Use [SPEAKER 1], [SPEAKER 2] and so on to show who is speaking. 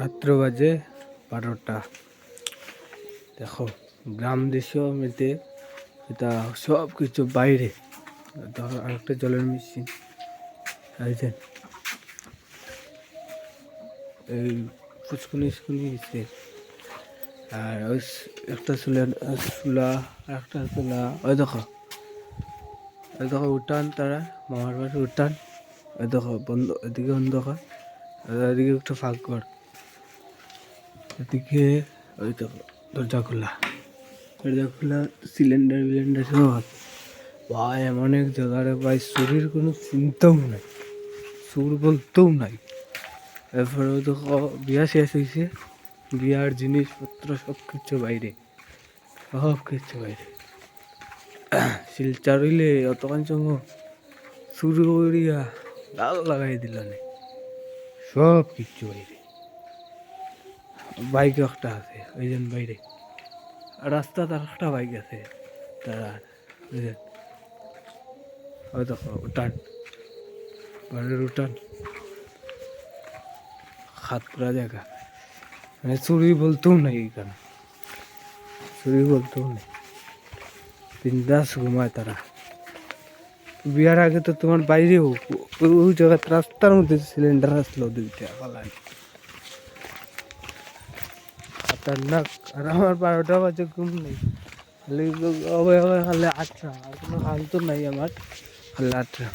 [SPEAKER 1] রাত্র বাজে 12টা। দেখো গ্রাম দৃশ্য মেতে এটা সব কিছু বাইরে। ধরো আরেকটা জলের মেশিন আইছেন, এই ফুচকুনি গেছে। আর ওই একটা চুলা একটা চুলা, ওই দেখো উঠান, তারা মামার বাড়ি উঠান। ওই দেখো বন্ধ, এদিকে অন্ধকার, এদিকে একটা ফাঁকঘর, এদিকে ওই দেখো দরজা খোলা সিলিন্ডার সব। ভাই এমন এক জায়গায় ভাই চুরির কোনো চিন্তাও নাই, চুর বলতেও নাই। এরপরে দেখো বিয়া শেষ হয়েছে, বিয়ার জিনিসপত্র সব কিছু বাইরে, শিলচার হইলে অতখান সঙ্গ চুরি করিয়া লাল লাগাই দিল, সব কিছু বাইরে। বাইক একটা আছে ওইজন বাইরে, রাস্তা তার একটা বাইক আছে তারা। ওই দেখো উঠান, বাড়ির উঠান হাত পুরা জায়গা, মানে চুরি বলতেও নাই, এখানে চুরি বলতেও নেই। বিন্দাস ঘুমায় তারা। বিয়ার আগে তো তোমার বাইরেও ওই জায়গা রাস্তার মধ্যে সিলিন্ডার আসলো দুইটা পালাই খতরনাক। আর আমার 12টা বাজে ঘুম নেই, খালি খালি 8টা, আর কোনো হাল তো নাই আমার, খালি 8টা।